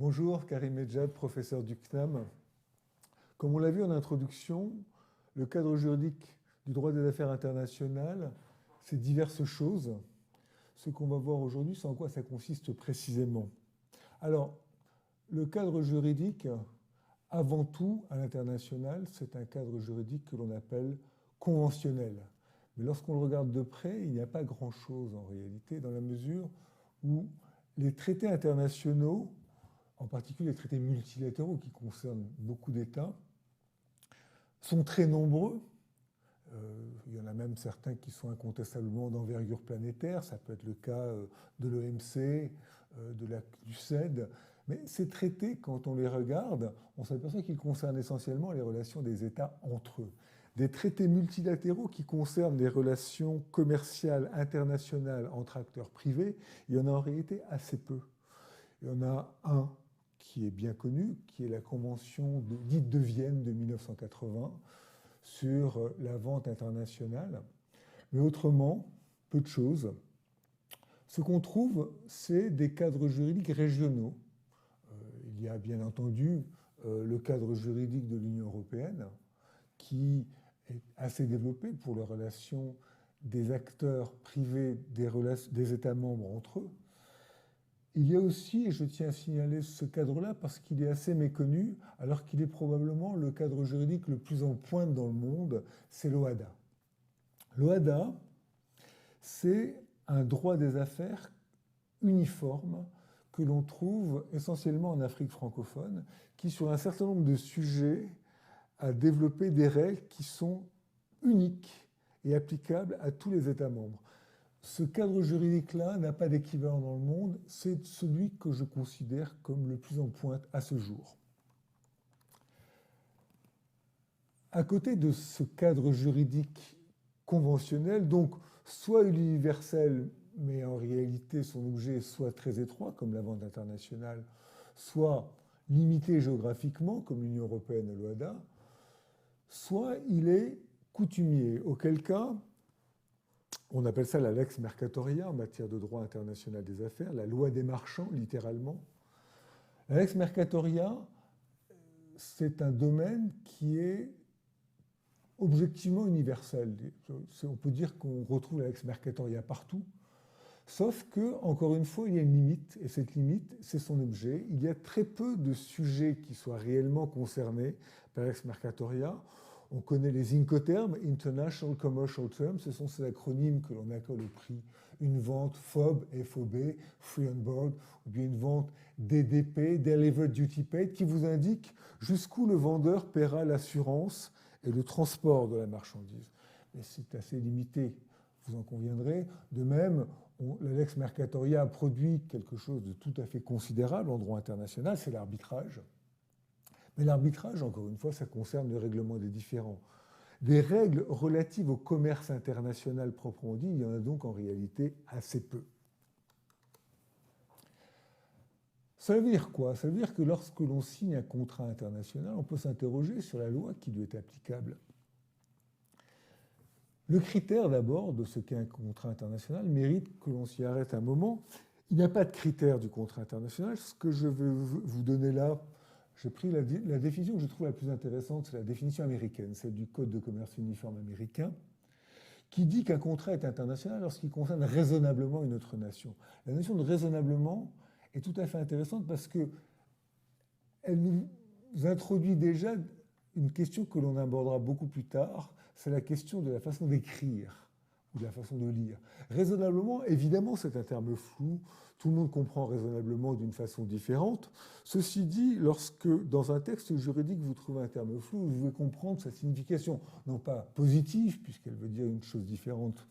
Bonjour, Karim Medjad, professeur du CNAM. Comme on l'a vu en introduction, le cadre juridique du droit des affaires internationales, c'est diverses choses. Ce qu'on va voir aujourd'hui, c'est en quoi ça consiste précisément. Alors, le cadre juridique, avant tout, à l'international, c'est un cadre juridique que l'on appelle conventionnel. Mais lorsqu'on le regarde de près, il n'y a pas grand-chose en réalité, dans la mesure où les traités internationaux, en particulier les traités multilatéraux qui concernent beaucoup d'États, sont très nombreux. Il y en a même certains qui sont incontestablement d'envergure planétaire. Ça peut être le cas de l'OMC, du CED. Mais ces traités, quand on les regarde, on s'aperçoit qu'ils concernent essentiellement les relations des États entre eux. Des traités multilatéraux qui concernent les relations commerciales internationales entre acteurs privés, il y en a en réalité assez peu. Il y en a un qui est bien connu, qui est la Convention dite de Vienne de 1980 sur la vente internationale. Mais autrement, peu de choses. Ce qu'on trouve, c'est des cadres juridiques régionaux. Il y a bien entendu le cadre juridique de l'Union européenne, qui est assez développé pour les relations des acteurs privés des États membres entre eux. Il y a aussi, et je tiens à signaler ce cadre-là parce qu'il est assez méconnu, alors qu'il est probablement le cadre juridique le plus en pointe dans le monde, c'est l'OHADA. L'OHADA, c'est un droit des affaires uniforme que l'on trouve essentiellement en Afrique francophone, qui, sur un certain nombre de sujets, a développé des règles qui sont uniques et applicables à tous les États membres. Ce cadre juridique-là n'a pas d'équivalent dans le monde, c'est celui que je considère comme le plus en pointe à ce jour. À côté de ce cadre juridique conventionnel, donc soit universel, mais en réalité son objet soit très étroit, comme la vente internationale, soit limité géographiquement, comme l'Union européenne et l'OHADA, soit il est coutumier, auquel cas on appelle ça la lex mercatoria en matière de droit international des affaires, la loi des marchands, littéralement. La lex mercatoria, c'est un domaine qui est objectivement universel. On peut dire qu'on retrouve la lex mercatoria partout, sauf que, encore une fois, il y a une limite, et cette limite, c'est son objet. Il y a très peu de sujets qui soient réellement concernés par la lex mercatoria. On connaît les Incoterms, International Commercial Terms, ce sont ces acronymes que l'on accorde au prix. Une vente FOB, FOB, Free on Board, ou bien une vente DDP, Delivered Duty Paid, qui vous indique jusqu'où le vendeur paiera l'assurance et le transport de la marchandise. Mais c'est assez limité, vous en conviendrez. De même, la lex mercatoria a produit quelque chose de tout à fait considérable en droit international, c'est l'arbitrage. Mais l'arbitrage, encore une fois, ça concerne le règlement des différends. Des règles relatives au commerce international proprement dit, il y en a donc en réalité assez peu. Ça veut dire quoi? Ça veut dire que lorsque l'on signe un contrat international, on peut s'interroger sur la loi qui lui est applicable. Le critère d'abord de ce qu'est un contrat international mérite que l'on s'y arrête un moment. Il n'y a pas de critère du contrat international. Ce que je vais vous donner là, j'ai pris la définition que je trouve la plus intéressante, c'est la définition américaine, celle du Code de commerce uniforme américain, qui dit qu'un contrat est international lorsqu'il concerne raisonnablement une autre nation. La notion de raisonnablement est tout à fait intéressante parce qu'elle nous introduit déjà une question que l'on abordera beaucoup plus tard, c'est la question de la façon d'écrire ou de la façon de lire. Raisonnablement, évidemment, c'est un terme flou. Tout le monde comprend raisonnablement d'une façon différente. Ceci dit, lorsque dans un texte juridique vous trouvez un terme flou, vous devez comprendre sa signification, non pas positive, puisqu'elle veut dire une chose différente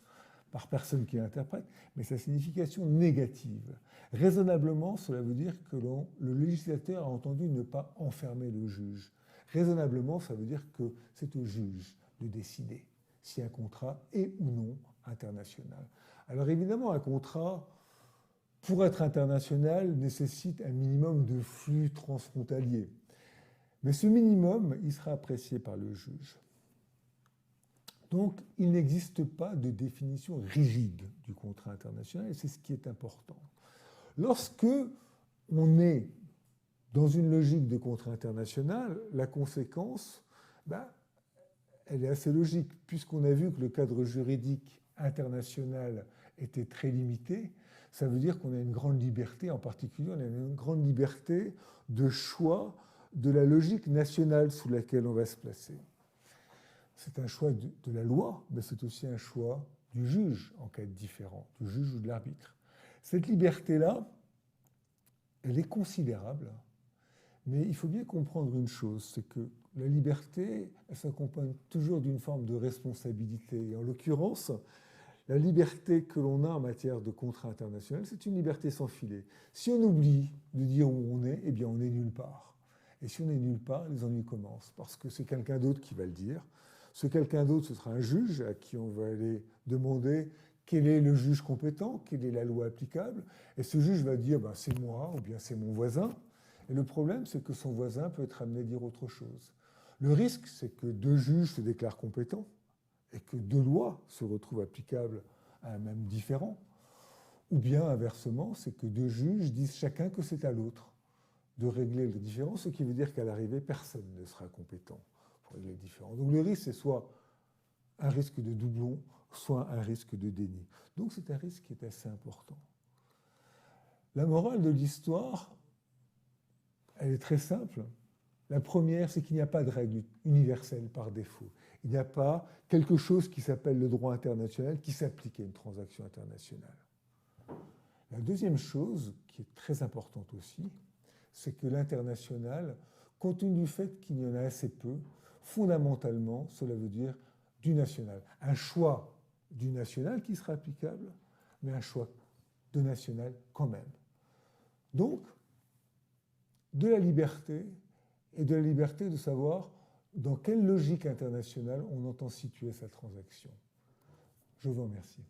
par personne qui l'interprète, mais sa signification négative. Raisonnablement, cela veut dire que le législateur a entendu ne pas enfermer le juge. Raisonnablement, ça veut dire que c'est au juge de décider si un contrat est ou non international. Alors évidemment, un contrat, pour être international, nécessite un minimum de flux transfrontalier. Mais ce minimum, il sera apprécié par le juge. Donc, il n'existe pas de définition rigide du contrat international, et c'est ce qui est important. Lorsque on est Dans une logique de contrat international, la conséquence, elle est assez logique, puisqu'on a vu que le cadre juridique international était très limité. Ça veut dire qu'on a une grande liberté, en particulier, on a une grande liberté de choix de la logique nationale sous laquelle on va se placer. C'est un choix de la loi, mais c'est aussi un choix du juge en cas de différend, du juge ou de l'arbitre. Cette liberté-là, elle est considérable, mais il faut bien comprendre une chose, c'est que la liberté, elle s'accompagne toujours d'une forme de responsabilité. Et en l'occurrence, la liberté que l'on a en matière de contrat international, c'est une liberté sans filet. Si on oublie de dire où on est, eh bien on est nulle part. Et si on est nulle part, les ennuis commencent, parce que c'est quelqu'un d'autre qui va le dire. Ce quelqu'un d'autre, ce sera un juge à qui on va aller demander quel est le juge compétent, quelle est la loi applicable. Et ce juge va dire c'est moi ou bien c'est mon voisin. Et le problème, c'est que son voisin peut être amené à dire autre chose. Le risque, c'est que deux juges se déclarent compétents et que deux lois se retrouvent applicables à un même différend. Ou bien, inversement, c'est que deux juges disent chacun que c'est à l'autre de régler le différend, ce qui veut dire qu'à l'arrivée, personne ne sera compétent pour régler le différend. Donc le risque, c'est soit un risque de doublon, soit un risque de déni. Donc c'est un risque qui est assez important. La morale de l'histoire, elle est très simple. La première, c'est qu'il n'y a pas de règle universelle par défaut. Il n'y a pas quelque chose qui s'appelle le droit international qui s'applique à une transaction internationale. La deuxième chose, qui est très importante aussi, c'est que l'international, compte tenu du fait qu'il y en a assez peu, fondamentalement, cela veut dire du national. Un choix du national qui sera applicable, mais un choix de national quand même. Donc, de la liberté, et de la liberté de savoir dans quelle logique internationale on entend situer sa transaction. Je vous remercie.